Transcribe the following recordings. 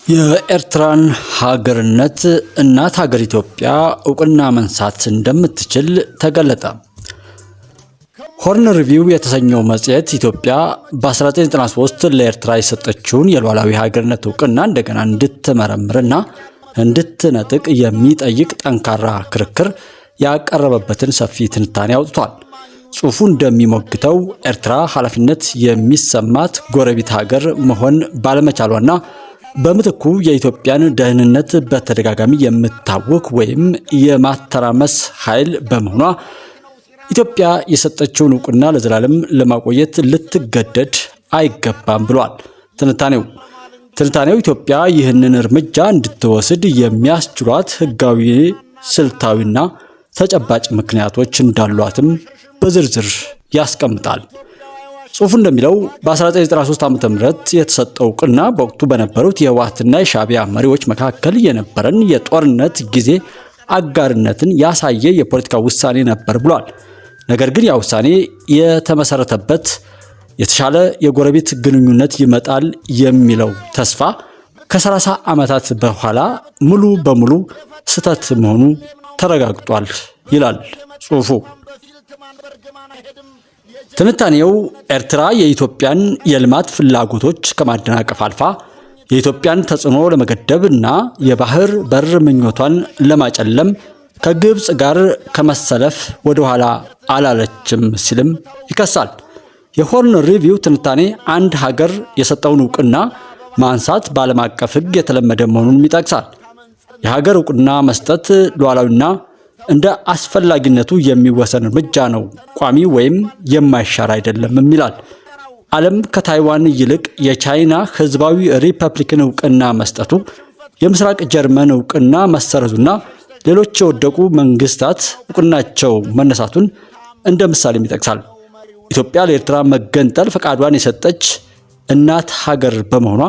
የኤርትራን ሀገርነት እናት ሀገር ኢትዮጵያ እውቅና መንሳት እንደምትችል ተገለጠ። ሆርን ሪቪው የተሰኘው መጽሔት ኢትዮጵያ በ1993 ለኤርትራ የሰጠችውን የሉዓላዊ ሀገርነት እውቅና እንደገና እንድትመረምርና እንድትነጥቅ የሚጠይቅ ጠንካራ ክርክር ያቀረበበትን ሰፊ ትንታኔ አውጥቷል። ጽሑፉ እንደሚሞግተው ኤርትራ ኃላፊነት የሚሰማት ጎረቤት ሀገር መሆን ባለመቻሏና በምትኩ የኢትዮጵያን ደህንነት በተደጋጋሚ የምታወክ ወይም የማተራመስ ኃይል በመሆኗ ኢትዮጵያ የሰጠችውን እውቅና ለዘላለም ለማቆየት ልትገደድ አይገባም ብሏል። ትንታኔው ኢትዮጵያ ይህንን እርምጃ እንድትወስድ የሚያስችሏት ሕጋዊ፣ ስልታዊና ተጨባጭ ምክንያቶች እንዳሏትም በዝርዝር ያስቀምጣል። ጽሑፉ እንደሚለው በ1993 ዓ.ም የተሰጠው እውቅና በወቅቱ በነበሩት የህወሓትና የሻዕቢያ መሪዎች መካከል የነበረን የጦርነት ጊዜ አጋርነትን ያሳየ የፖለቲካ ውሳኔ ነበር ብሏል። ነገር ግን ያ ውሳኔ የተመሰረተበት የተሻለ የጎረቤት ግንኙነት ይመጣል የሚለው ተስፋ ከ30 ዓመታት በኋላ ሙሉ በሙሉ ስህተት መሆኑ ተረጋግጧል ይላል ጽሑፉ። ትንታኔው ኤርትራ የኢትዮጵያን የልማት ፍላጎቶች ከማደናቀፍ አልፋ የኢትዮጵያን ተጽዕኖ ለመገደብ እና የባህር በር ምኞቷን ለማጨለም ከግብፅ ጋር ከመሰለፍ ወደ ኋላ አላለችም ሲልም ይከሳል። የሆርን ሪቪው ትንታኔ አንድ ሀገር የሰጠውን እውቅና ማንሳት በዓለም አቀፍ ሕግ የተለመደ መሆኑን ይጠቅሳል። የሀገር እውቅና መስጠት ሉዓላዊና እንደ አስፈላጊነቱ የሚወሰን እርምጃ ነው፣ ቋሚ ወይም የማይሻር አይደለም ይላል። ዓለም ከታይዋን ይልቅ የቻይና ህዝባዊ ሪፐብሊክን እውቅና መስጠቱ፣ የምስራቅ ጀርመን እውቅና መሰረዙና ሌሎች የወደቁ መንግስታት እውቅናቸው መነሳቱን እንደ ምሳሌም ይጠቅሳል። ኢትዮጵያ ለኤርትራ መገንጠል ፈቃዷን የሰጠች እናት ሀገር በመሆኗ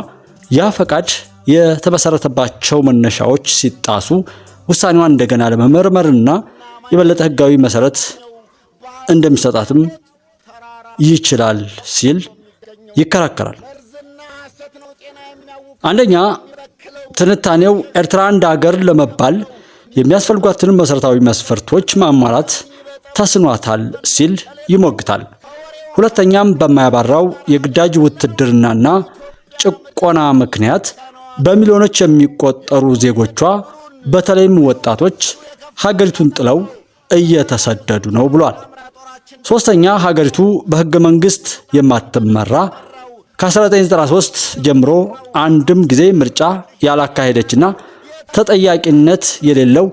ያ ፈቃድ የተመሰረተባቸው መነሻዎች ሲጣሱ ውሳኔዋን እንደገና ለመመርመርና የበለጠ ህጋዊ መሰረት እንደሚሰጣትም ይችላል ሲል ይከራከራል። አንደኛ፣ ትንታኔው ኤርትራ እንደ ሀገር ለመባል የሚያስፈልጓትን መሰረታዊ መስፈርቶች ማሟላት ተስኗታል ሲል ይሞግታል። ሁለተኛም፣ በማያባራው የግዳጅ ውትድርናና ጭቆና ምክንያት በሚሊዮኖች የሚቆጠሩ ዜጎቿ በተለይም ወጣቶች ሀገሪቱን ጥለው እየተሰደዱ ነው ብሏል። ሶስተኛ፣ ሀገሪቱ በህገ መንግስት የማትመራ ከ1993 ጀምሮ አንድም ጊዜ ምርጫ ያላካሄደችና ተጠያቂነት የሌለው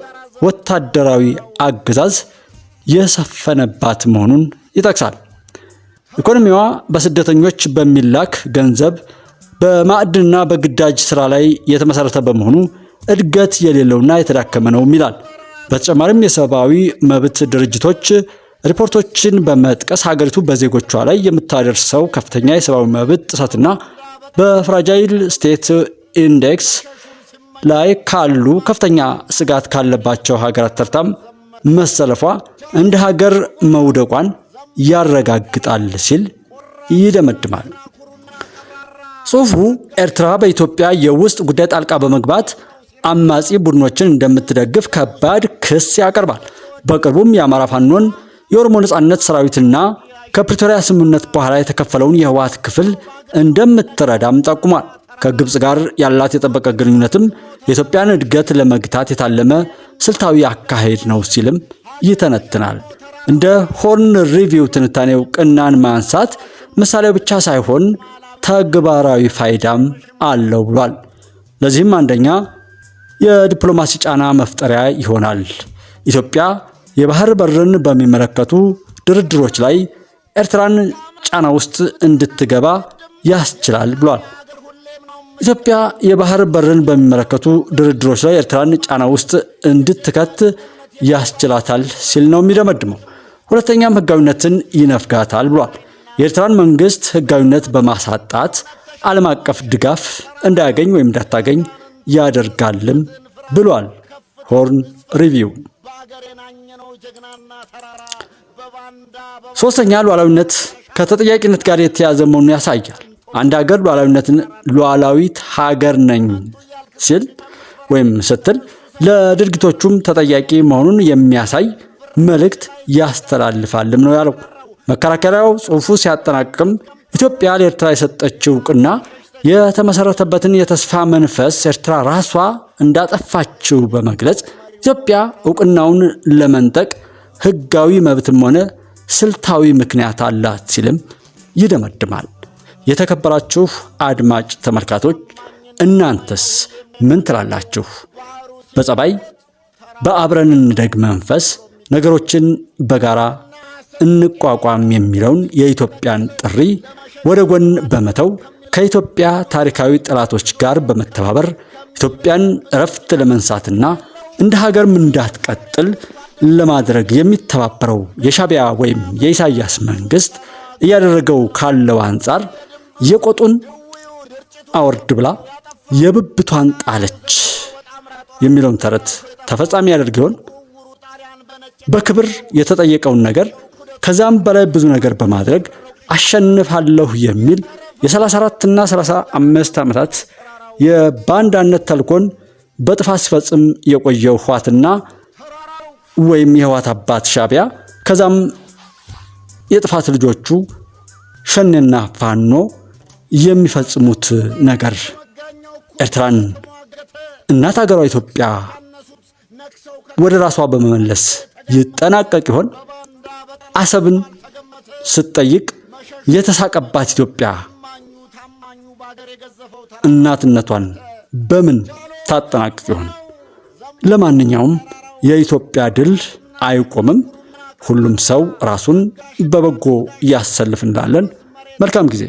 ወታደራዊ አገዛዝ የሰፈነባት መሆኑን ይጠቅሳል። ኢኮኖሚዋ በስደተኞች በሚላክ ገንዘብ በማዕድንና በግዳጅ ስራ ላይ የተመሰረተ በመሆኑ እድገት የሌለውና የተዳከመ ነው ይላል። በተጨማሪም የሰብአዊ መብት ድርጅቶች ሪፖርቶችን በመጥቀስ ሀገሪቱ በዜጎቿ ላይ የምታደርሰው ከፍተኛ የሰብአዊ መብት ጥሰትና በፍራጃይል ስቴት ኢንዴክስ ላይ ካሉ ከፍተኛ ስጋት ካለባቸው ሀገራት ተርታም መሰለፏ እንደ ሀገር መውደቋን ያረጋግጣል ሲል ይደመድማል። ጽሑፉ ኤርትራ በኢትዮጵያ የውስጥ ጉዳይ ጣልቃ በመግባት አማጺ ቡድኖችን እንደምትደግፍ ከባድ ክስ ያቀርባል። በቅርቡም የአማራ ፋኖን፣ የኦሮሞ ነጻነት ሰራዊትና ከፕሪቶሪያ ስምምነት በኋላ የተከፈለውን የህወሓት ክፍል እንደምትረዳም ጠቁሟል። ከግብፅ ጋር ያላት የጠበቀ ግንኙነትም የኢትዮጵያን እድገት ለመግታት የታለመ ስልታዊ አካሄድ ነው ሲልም ይተነትናል። እንደ ሆርን ሪቪው ትንታኔ እውቅናን ማንሳት ምሳሌ ብቻ ሳይሆን ተግባራዊ ፋይዳም አለው ብሏል። ለዚህም አንደኛ፣ የዲፕሎማሲ ጫና መፍጠሪያ ይሆናል። ኢትዮጵያ የባህር በርን በሚመለከቱ ድርድሮች ላይ ኤርትራን ጫና ውስጥ እንድትገባ ያስችላል ብሏል። ኢትዮጵያ የባህር በርን በሚመለከቱ ድርድሮች ላይ ኤርትራን ጫና ውስጥ እንድትከት ያስችላታል ሲል ነው የሚደመድመው። ሁለተኛም፣ ህጋዊነትን ይነፍጋታል ብሏል። የኤርትራን መንግስት ህጋዊነት በማሳጣት ዓለም አቀፍ ድጋፍ እንዳያገኝ ወይም እንዳታገኝ ያደርጋልም ብሏል ሆርን ሪቪው። ሶስተኛ፣ ሉዓላዊነት ከተጠያቂነት ጋር የተያዘ መሆኑን ያሳያል። አንድ ሀገር ሉዓላዊት ሀገር ነኝ ሲል ወይም ስትል ለድርጊቶቹም ተጠያቂ መሆኑን የሚያሳይ መልእክት ያስተላልፋልም ነው ያለው። መከራከሪያው ጽሑፉ ሲያጠናቅቅም ኢትዮጵያ ለኤርትራ የሰጠችው እውቅና የተመሰረተበትን የተስፋ መንፈስ ኤርትራ ራሷ እንዳጠፋችው በመግለጽ ኢትዮጵያ እውቅናውን ለመንጠቅ ሕጋዊ መብትም ሆነ ስልታዊ ምክንያት አላት ሲልም ይደመድማል። የተከበራችሁ አድማጭ ተመልካቾች እናንተስ ምን ትላላችሁ? በጸባይ በአብረን እንደግ መንፈስ ነገሮችን በጋራ እንቋቋም የሚለውን የኢትዮጵያን ጥሪ ወደ ጎን በመተው ከኢትዮጵያ ታሪካዊ ጠላቶች ጋር በመተባበር ኢትዮጵያን እረፍት ለመንሳትና እንደ ሀገርም እንዳትቀጥል ለማድረግ የሚተባበረው የሻዕቢያ ወይም የኢሳያስ መንግስት እያደረገው ካለው አንጻር የቆጡን አወርድ ብላ የብብቷን ጣለች የሚለውን ተረት ተፈጻሚ ያደርግ ይሆን? በክብር የተጠየቀውን ነገር ከዛም በላይ ብዙ ነገር በማድረግ አሸንፋለሁ የሚል የ34 እና 35 ዓመታት የባንዳነት ተልኮን በጥፋት ሲፈጽም የቆየው ህወሓትና ወይም የህወሓት አባት ሻዕቢያ ከዛም የጥፋት ልጆቹ ሸኔና ፋኖ የሚፈጽሙት ነገር ኤርትራን እናት ሀገሯ ኢትዮጵያ ወደ ራሷ በመመለስ ይጠናቀቅ ይሆን? አሰብን ስትጠይቅ የተሳቀባት ኢትዮጵያ እናትነቷን በምን ታጠናቅቅ ይሆን? ለማንኛውም የኢትዮጵያ ድል አይቆምም። ሁሉም ሰው ራሱን በበጎ ያሰልፍ እንላለን። መልካም ጊዜ